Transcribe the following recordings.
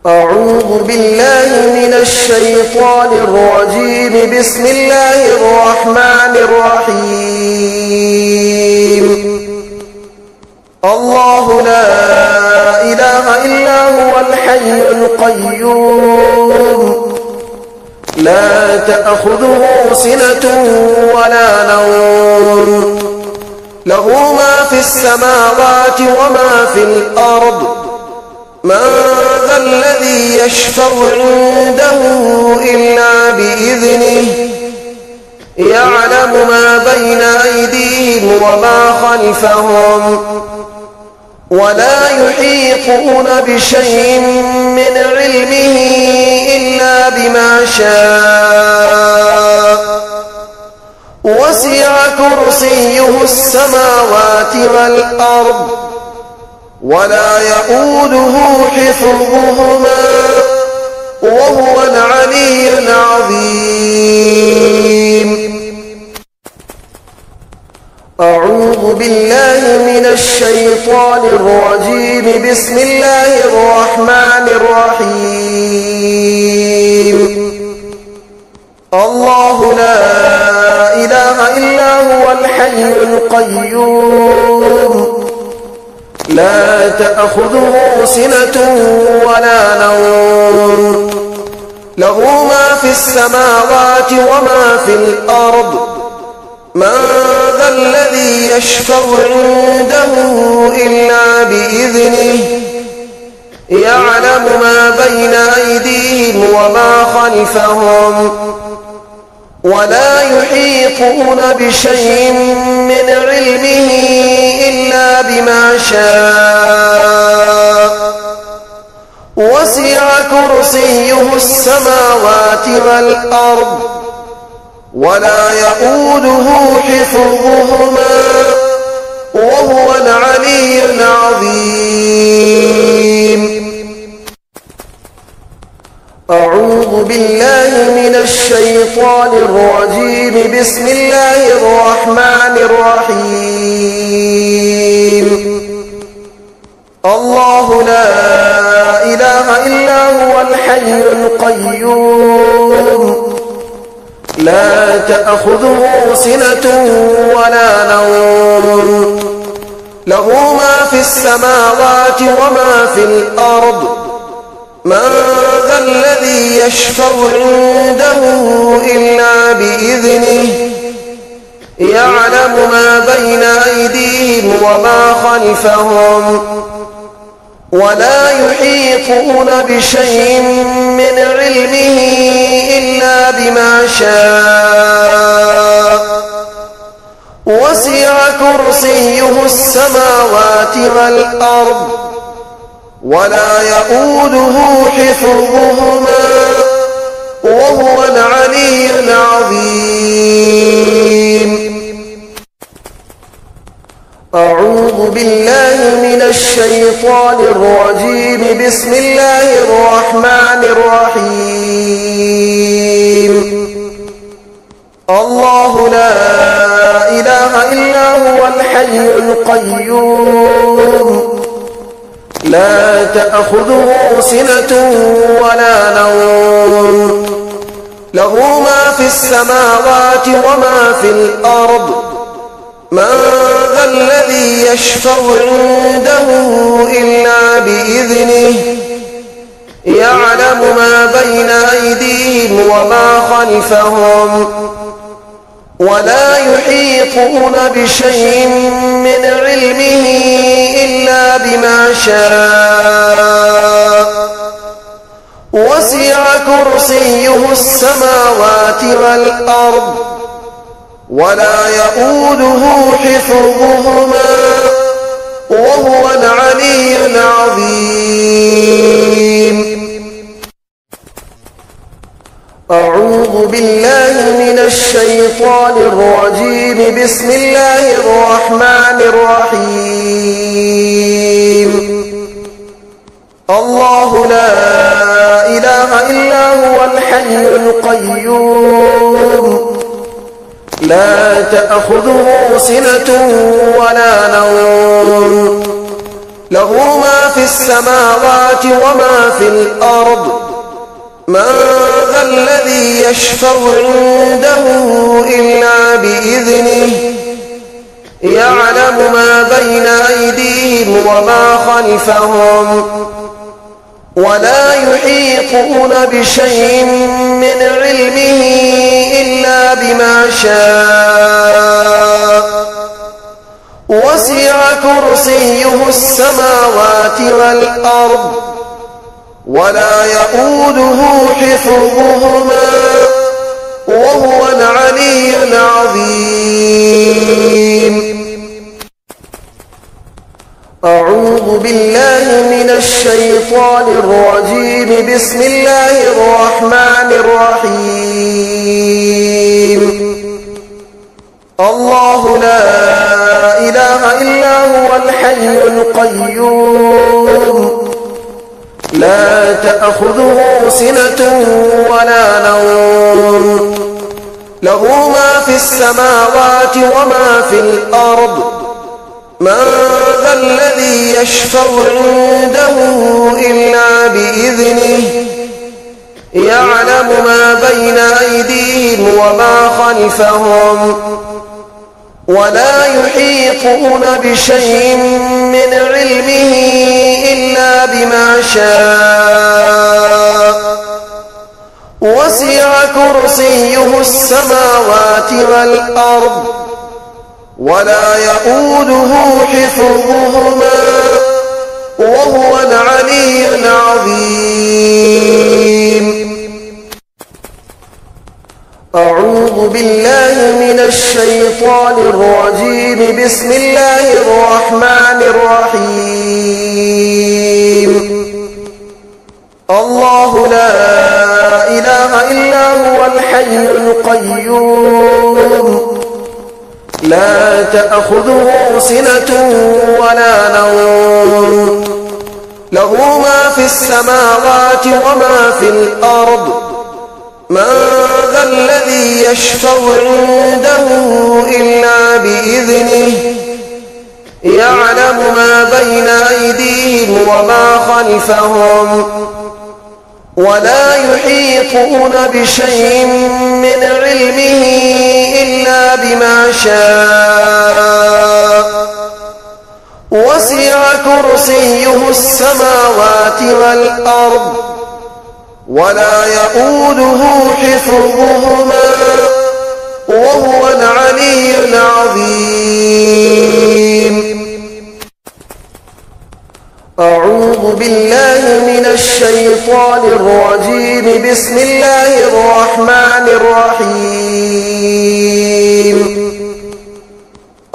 أعوذ بالله من الشيطان الرجيم. بسم الله الرحمن الرحيم. الله لا إله إلا هو الحي القيوم، لا تأخذه سنة ولا نوم، له ما في السماوات وما في الأرض. من ذا الذي يشفع عنده إلا بإذنه، يعلم ما بين أيديهم وما خلفهم، ولا يحيطون بشيء من علمه إلا بما شاء. وسع كرسيه السماوات والأرض، ولا يؤوده حفظهما، وهو العلي العظيم. أعوذ بالله من الشيطان الرجيم. بسم الله الرحمن الرحيم. الله لا إله إلا هو الحي القيوم، لا تأخذه سنة ولا نوم، له ما في السماوات وما في الأرض. من ذا الذي يشفع عنده إلا بإذنه، يعلم ما بين أيديهم وما خلفهم، ولا يحيطون بشيء من علمه إلا بما شاء. وسع كرسيه السماوات والأرض، ولا يؤوده حفظهما، وهو العلي العظيم. أعوذ بالله من الشيطان الرجيم. بسم الله الرحمن الرحيم. الله لا إله إلا هو الحي القيوم، لا تأخذه سنة ولا نوم، له ما في السماوات وما في الأرض. من ذا الذي يشفع عنده إلا بإذنه، يعلم ما بين أيديهم وما خلفهم، ولا يحيطون بشيء من علمه إلا بما شاء. وسع كرسيه السماوات والأرض، ولا يؤوده حفظهما، وهو العلي العظيم. أعوذ بالله من الشيطان الرجيم. بسم الله الرحمن الرحيم. الله لا إله إلا هو الحي القيوم، لا تأخذه سنة ولا نوم، له ما في السماوات وما في الأرض. من ذا الذي يشفع عنده إلا بإذنه، يعلم ما بين أيديهم وما خلفهم، ولا يحيطون بشيء من علمه إلا بما شاء. وسع كرسيه السماوات والأرض، ولا يؤوده حفظهما، وهو العلي العظيم. أعوذ بالله من الشيطان الرجيم. بسم الله الرحمن الرحيم. الله لا إله إلا هو الحي القيوم، لا تأخذه سنة ولا نوم، له ما في السماوات وما في الأرض من ذا الذي يشفع عنده إلا بإذنه يعلم ما بين أيديهم وما خلفهم ولا يحيطون بشيء من علمه إلا بما شاء وسع كرسيه السماوات والأرض ولا يؤوده حفظهما وهو العلي العظيم. أعوذ بالله من الشيطان الرجيم. بسم الله الرحمن الرحيم. الله لا إله إلا هو الحي القيوم لا تأخذه سنة ولا نوم له ما في السماوات وما في الأرض من ذا الذي يشفع عنده إلا بإذنه يعلم ما بين أيديهم وما خلفهم ولا يحيطون بشيء من علمه إلا بما شاء وسع كرسيه السماوات والأرض ولا يؤوده حفظهما وهو العلي العظيم. أعوذ بالله من الشيطان الرجيم. بسم الله الرحمن الرحيم. الله لا إله إلا هو الحي القيوم لا تأخذه سنة ولا نوم له ما في السماوات وما في الأرض من ذا الذي يشفع عنده إلا بإذنه يعلم ما بين أيديهم وما خلفهم ولا يحيطون بشيء من علمه إلا بما شاء وسع كرسيه السماوات والأرض ولا يؤوده حفظهما وهو العلي العظيم. أعوذ بالله من الشيطان الرجيم. بسم الله الرحمن الرحيم.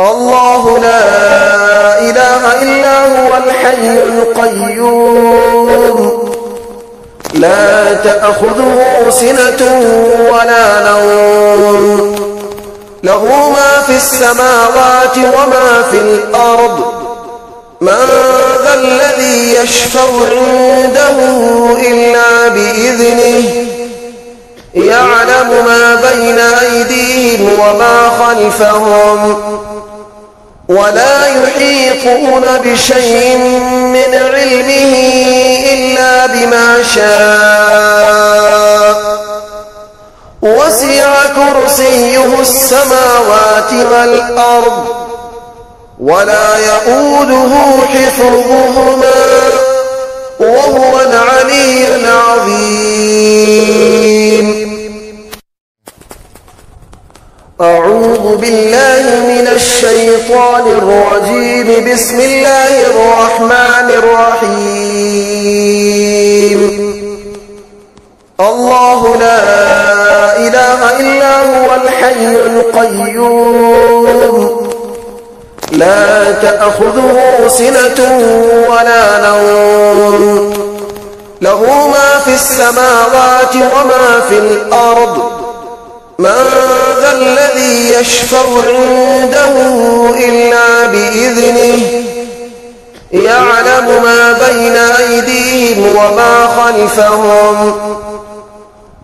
الله لا إله إلا هو الحي القيوم لا تأخذه سنة ولا نوم له ما في السماوات وما في الأرض من ذا الذي يشفع عنده إلا بإذنه يعلم ما بين أيديهم وما خلفهم ولا يحيطون بشيء من علمه إلا بما شاء وسع كرسيه السماوات والأرض ولا يؤوده حفظهما وهو العلي العظيم. أعوذ بالله من الشيطان الرجيم. بسم الله الرحمن الرحيم. الله لا إله إلا هو الحي القيوم لا تأخذه سنة ولا نوم له ما في السماوات وما في الأرض من ذا الذي يشفع عنده إلا بإذنه يعلم ما بين أيديهم وما خلفهم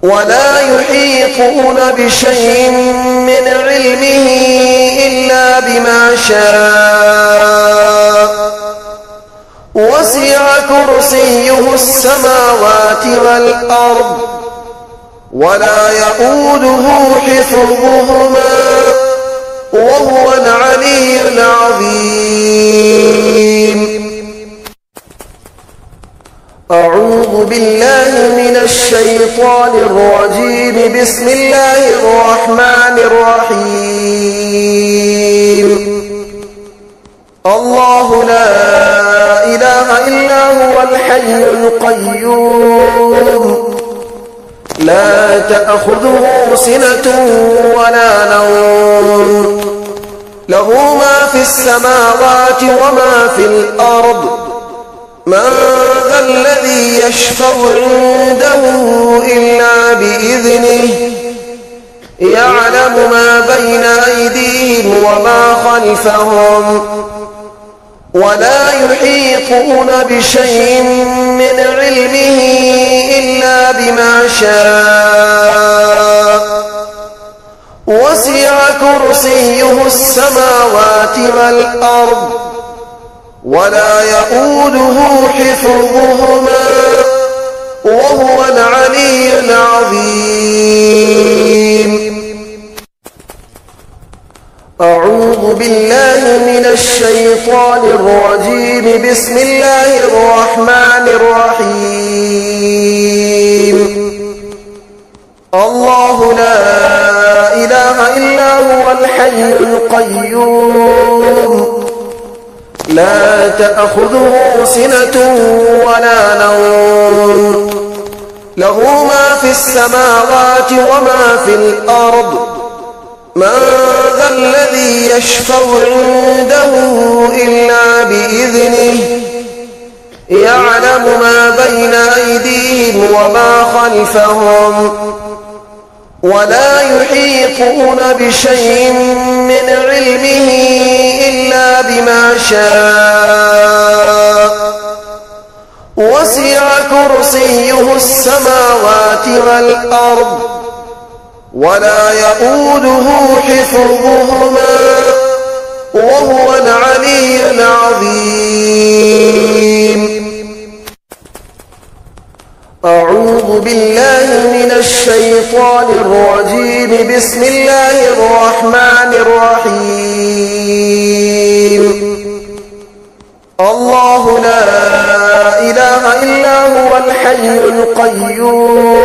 ولا يحيطون بشيء من علمه إلا بما شاء وسع كرسيه السماوات والأرض ولا يئوده حفظهما وهو العلي العظيم. أعوذ بالله من الشيطان الرجيم. بسم الله الرحمن الرحيم. الله لا إله إلا هو الحي القيوم لا تأخذه سنة ولا نوم له ما في السماوات وما في الأرض من ذا الذي يشفع عنده إلا بإذنه يعلم ما بين أيديهم وما خلفهم ولا يحيطون بشيء من علمه إلا بما شاء وسع كرسيه السماوات والأرض ولا يئوده حفظهما وهو العلي العظيم. أعوذ بالله من الشيطان الرجيم. بسم الله الرحمن الرحيم. الله لا إله إلا هو الحي القيوم لا تأخذه سنة ولا نوم له ما في السماوات وما في الأرض من ذا الذي يشفع عنده إلا بإذنه يعلم ما بين أيديهم وما خلفهم ولا يحيطون بشيء من علمه إلا بما شاء وسع كرسيه السماوات والأرض ولا يئوده حفظهما وهو العلي العظيم. أعوذ بالله من الشيطان الرجيم. بسم الله الرحمن الرحيم. الله لا إله إلا هو الحي القيوم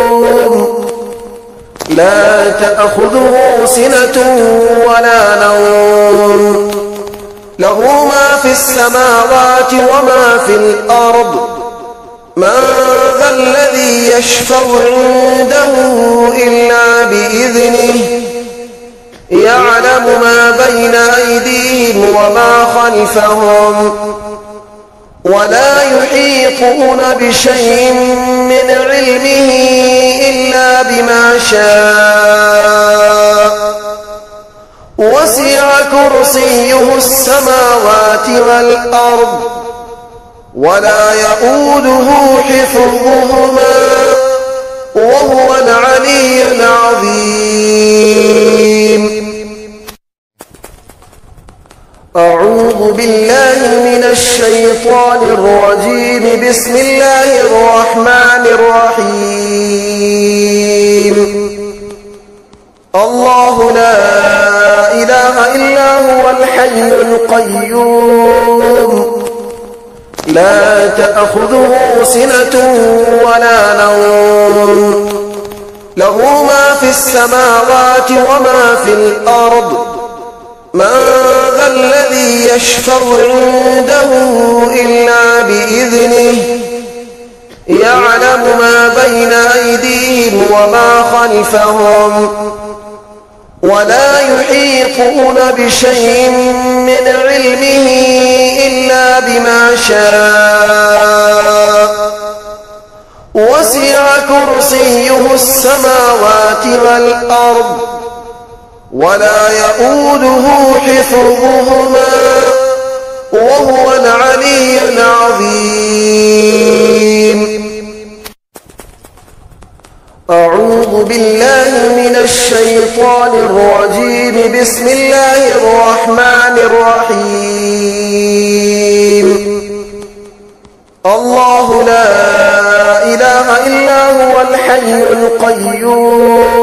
لا تأخذه سنة ولا نوم له ما في السماوات وما في الأرض من ذا الذي يشفع عنده إلا بإذنه يعلم ما بين أيديهم وما خلفهم ولا يحيطون بشيء من علمه إلا بما شاء وسع كرسيه السماوات والأرض ولا يئوده حفظهما وهو العلي العظيم. أعوذ بالله من الشيطان الرجيم. بسم الله الرحمن الرحيم. الله لا إله إلا هو الحي القيوم لا تأخذه سنة ولا نوم له ما في السماوات وما في الأرض من ذا الذي يشفع عنده إلا بإذنه يعلم ما بين أيديهم وما خلفهم ولا يحيطون بشيء من علمه إلا بما شاء وسع كرسيه السماوات والأرض ولا يئوده حفظهما وهو العلي العظيم. أعوذ بالله من الشيطان الرجيم. بسم الله الرحمن الرحيم. الله لا إله إلا هو الحي القيوم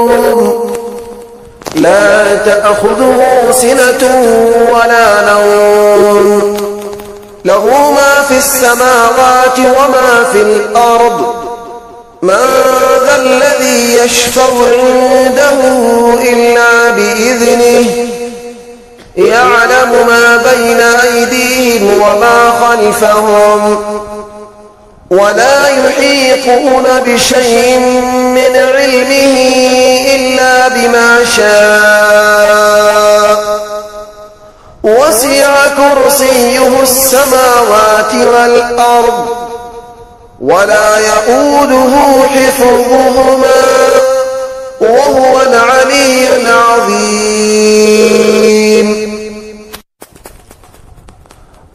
لا تأخذه سنة ولا نوم له ما في السماوات وما في الأرض من ذا الذي يشفع عنده إلا بإذنه يعلم ما بين أيديهم وما خلفهم ولا يحيطون بشيء من علمه إلا بما شاء وسع كرسيه السماوات والأرض ولا يؤوده حفظهما وهو العلي العظيم.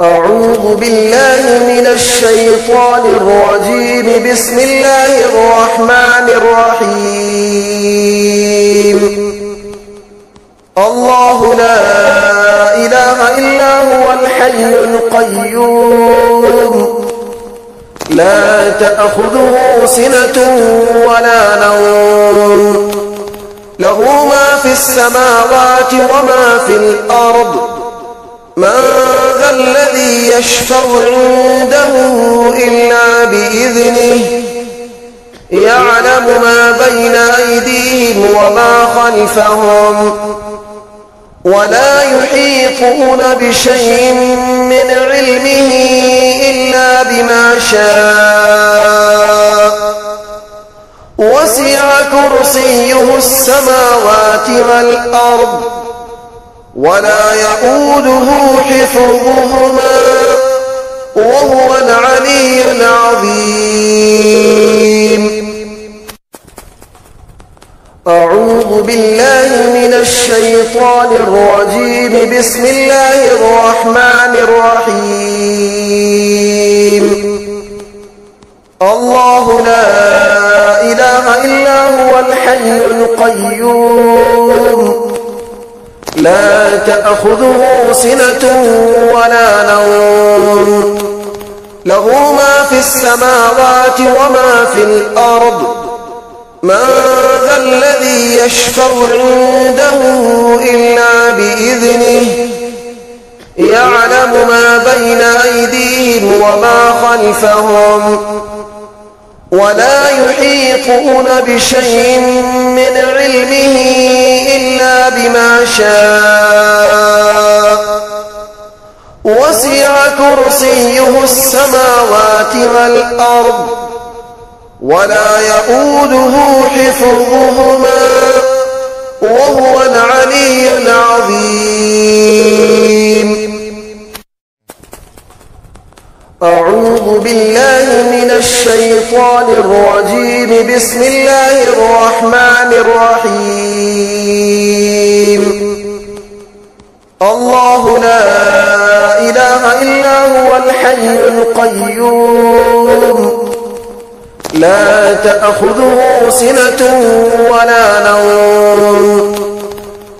أعوذ بالله من الشيطان الرجيم. بسم الله الرحمن الرحيم. الله لا إله إلا هو الحي القيوم لا تأخذه سنة ولا نوم له ما في السماوات وما في الأرض من ذا الذي يشفع عنده إلا بإذنه يعلم ما بين أيديهم وما خلفهم ولا يحيطون بشيء من علمه إلا بما شاء وسع كرسيه السماوات والأرض ولا يؤوده حفظهما وهو العلي العظيم. أعوذ بالله من الشيطان الرجيم. بسم الله الرحمن الرحيم. الله لا إله إلا هو الحي القيوم لا تأخذه سنة ولا نوم له ما في السماوات وما في الأرض من ذا الذي يشفع عنده إلا بإذنه يعلم ما بين أيديهم وما خلفهم ولا يحيطون بشيء من علمه إلا بما شاء وسع كرسيه السماوات والأرض ولا يؤوده حفظهما وهو العلي العظيم. أعوذ بالله من الشيطان الرجيم. بسم الله الرحمن الرحيم. الله لا إله إلا هو الحي القيوم لا تأخذه سنة ولا نوم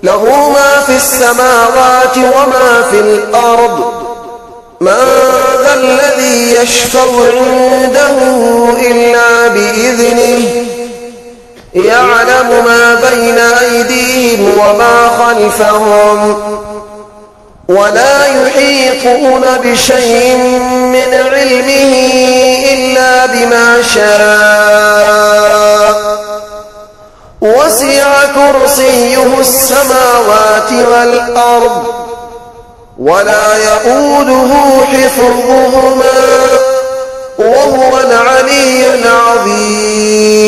له ما في السماوات وما في الأرض من ذا الذي يشفع عنده إلا بإذنه يعلم ما بين أيديهم وما خلفهم ولا يحيطون بشيء من علمه إلا بما شاء وسع كرسيه السماوات والأرض ولا يؤوده حفظهما وهو العلي العظيم.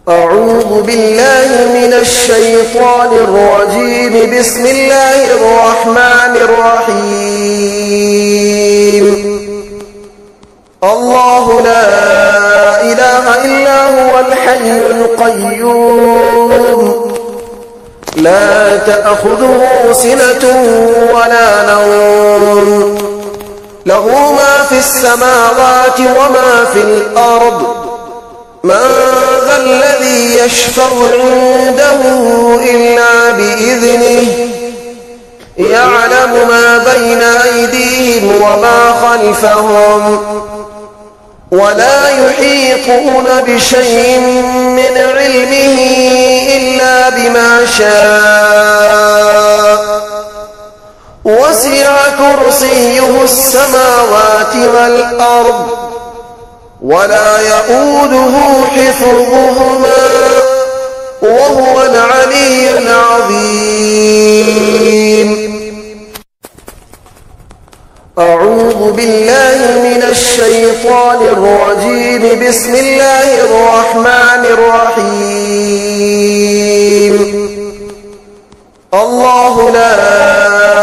أعوذ بالله من الشيطان الرجيم. بسم الله الرحمن الرحيم. الله لا إله إلا هو الحي القيوم لا تأخذه سنة ولا نوم له ما في السماوات وما في الأرض من ذا الذي يشفع عنده إلا بإذنه يعلم ما بين أيديهم وما خلفهم ولا يحيطون بشيء من علمه إلا بما شاء وسع كرسيه السماوات والأرض ولا يؤوده حفظهما وهو العلي العظيم. أعوذ بالله من الشيطان الرجيم. بسم الله الرحمن الرحيم. الله لا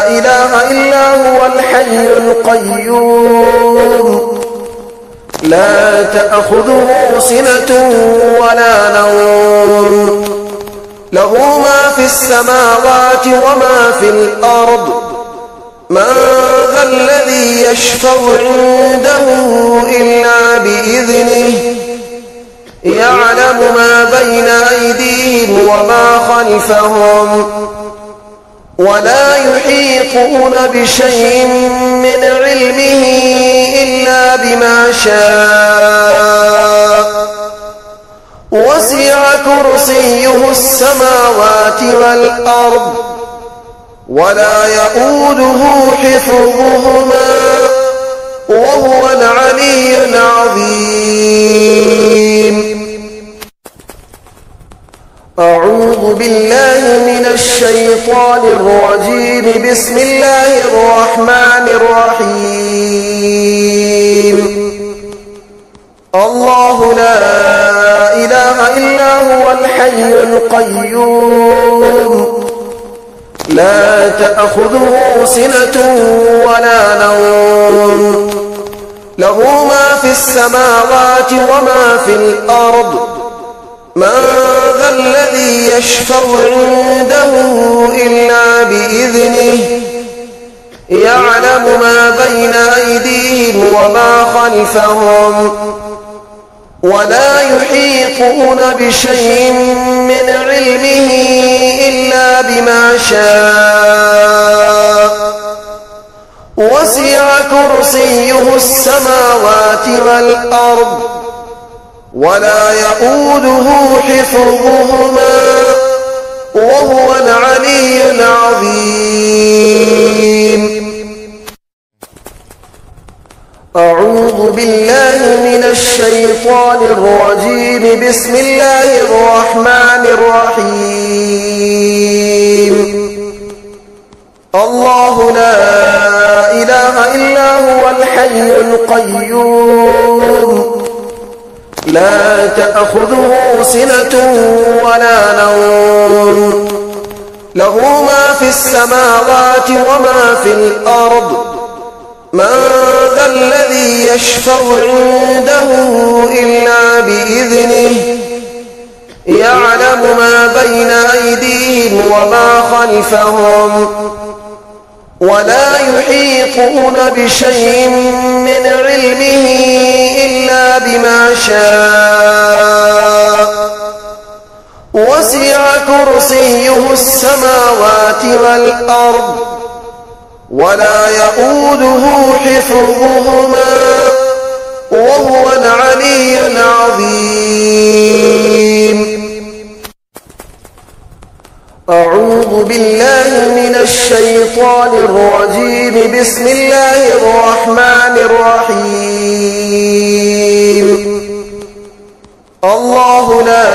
إله إلا هو الحي القيوم لا تأخذه سنة ولا نوم له ما في السماوات وما في الأرض من ذا الذي يشفع عنده إلا بإذنه يعلم ما بين أيديهم وما خلفهم ولا يحيطون بشيء من علمه إلا بما شاء وسع كرسيه السماوات والأرض ولا يؤوده حفظهما وهو العلي العظيم. أعوذ بالله من الشيطان الرجيم. بسم الله الرحمن الرحيم. الله لا إله إلا هو الحي القيوم لا تأخذه سنة ولا نوم له ما في السماوات وما في الأرض من ذا الذي يشفع عنده إلا بإذنه يعلم ما بين أيديهم وما خلفهم ولا يحيطون بشيء من علمه إلا بما شاء وسع كرسيه السماوات والأرض ولا يؤوده حفظهما وهو العلي العظيم. أعوذ بالله من الشيطان الرجيم. بسم الله الرحمن الرحيم. الله لا إله إلا هو الحي القيوم لا تأخذه سنة ولا نوم له ما في السماوات وما في الأرض من ذا الذي يشفع عنده إلا بإذنه يعلم ما بين أيديهم وما خلفهم ولا يحيطون بشيء من علمه إلا بما شاء وسع كرسيه السماوات والأرض ولا يؤوده حفظهما وهو العلي العظيم. أعوذ بالله من الشيطان الرجيم. بسم الله الرحمن الرحيم. الله لا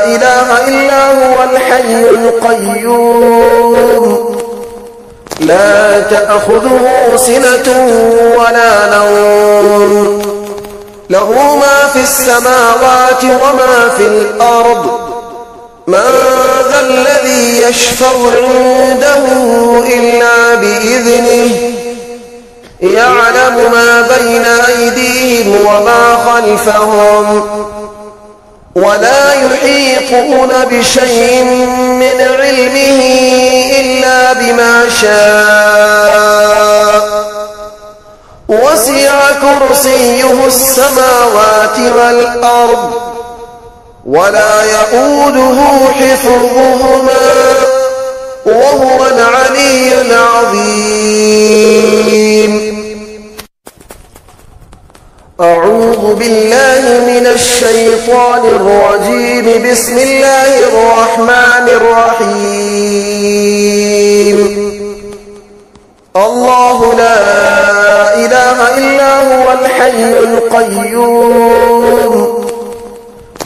إله إلا هو الحي القيوم لا تأخذه سنة ولا نوم له ما في السماوات وما في الأرض من ذا الذي يشفع عنده إلا بإذنه يعلم ما بين أيديهم وما خلفهم ولا يحيطون بشيء من علمه إلا بما شاء وسع كرسيه السماوات والأرض ولا يؤوده حفظهما وهو العلي العظيم. أعوذ بالله من الشيطان الرجيم. بسم الله الرحمن الرحيم. الله لا إله إلا هو الحي القيوم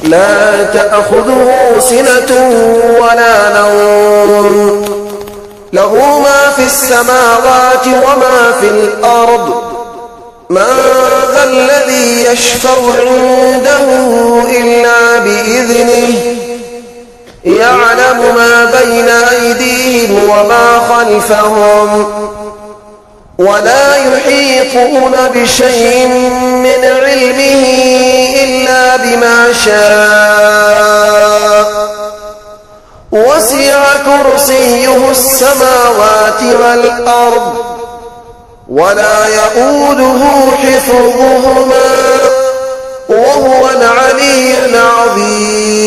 لا تأخذه سنة ولا نوم له ما في السماوات وما في الأرض من ذا الذي يشفع عنده إلا بإذنه يعلم ما بين أيديهم وما خلفهم ولا يحيطون بشيء من علمه إلا بما شاء وسع كرسيه السماوات والأرض ولا يؤوده حفظهما وهو العلي العظيم.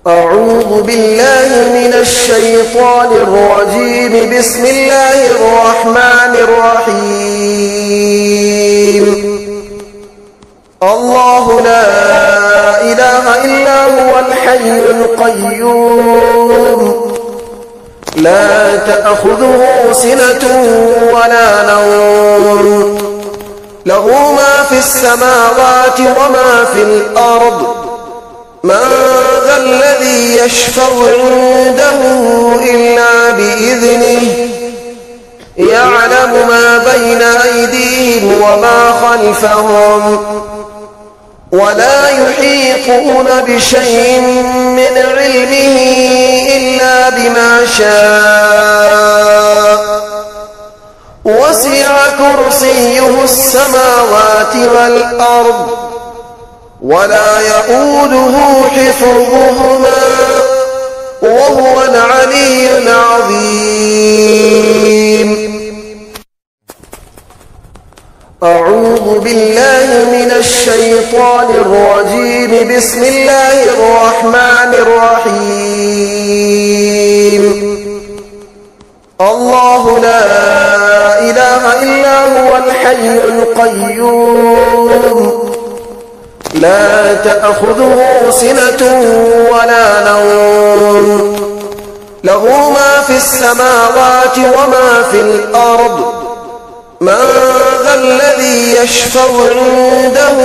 أعوذ بالله من الشيطان الرجيم. بسم الله الرحمن الرحيم. الله لا إله إلا هو الحي القيوم لا تأخذه سنة ولا نوم له ما في السماوات وما في الأرض من ذا الذي يشفع عنده إلا بإذنه يعلم ما بين أيديهم وما خلفهم ولا يحيطون بشيء من علمه إلا بما شاء وسع كرسيه السماوات والأرض ولا يؤوده حفظهما وهو العلي العظيم. أعوذ بالله من الشيطان الرجيم. بسم الله الرحمن الرحيم. الله لا إله إلا هو الحي القيوم لا تأخذه سنة ولا نوم له ما في السماوات وما في الأرض من ذا الذي يشفع عنده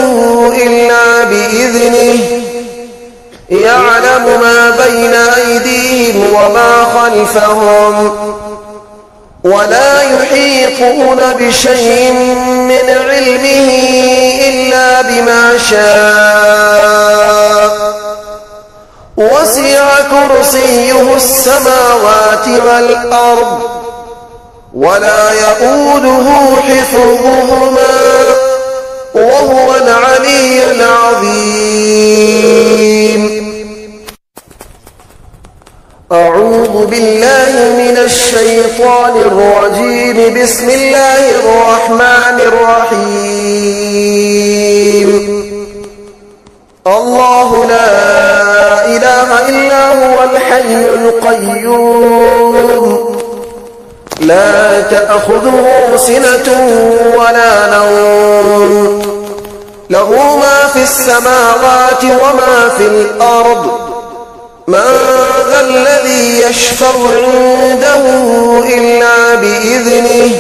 إلا بإذنه يعلم ما بين أيديهم وما خلفهم ولا يحيطون بشيء من علمه إلا بما شاء وسع كرسيه السماوات والأرض ولا يؤوده حفظهما وهو العلي العظيم. أعوذ بالله من الشيطان الرجيم. بسم الله الرحمن الرحيم. الله لا إله إلا هو الحي القيوم لا تأخذه سنة ولا نوم له ما في السماوات وما في الأرض من ذا الذي يشفع عنده إلا بإذنه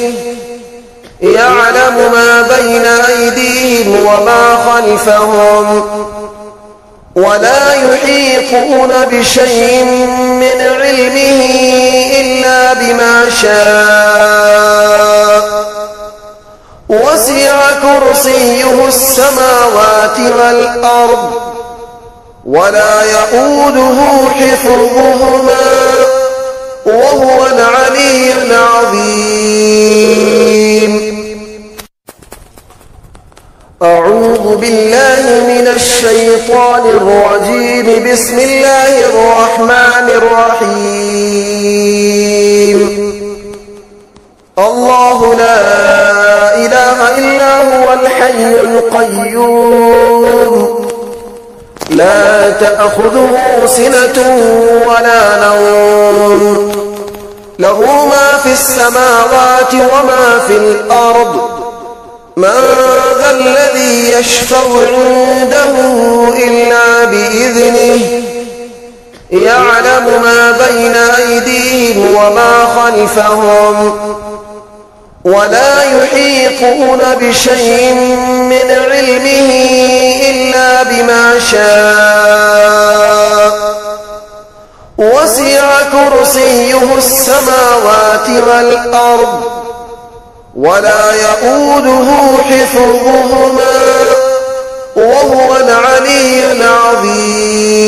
يعلم ما بين أيديهم وما خلفهم ولا يحيطون بشيء من علمه إلا بما شاء وسع كرسيه السماوات والأرض ولا يؤوده حفظهما وهو العلي العظيم. أعوذ بالله من الشيطان الرجيم. بسم الله الرحمن الرحيم. الله لا إله إلا هو الحي القيوم لا تأخذه سنة ولا نوم له ما في السماوات وما في الأرض من ذا الذي يشفع عنده إلا بإذنه يعلم ما بين أيديهم وما خلفهم ولا يحيطون بشيء من علمه إلا بما شاء وسع كرسيه السماوات والأرض ولا يؤوده حفظهما وهو العلي العظيم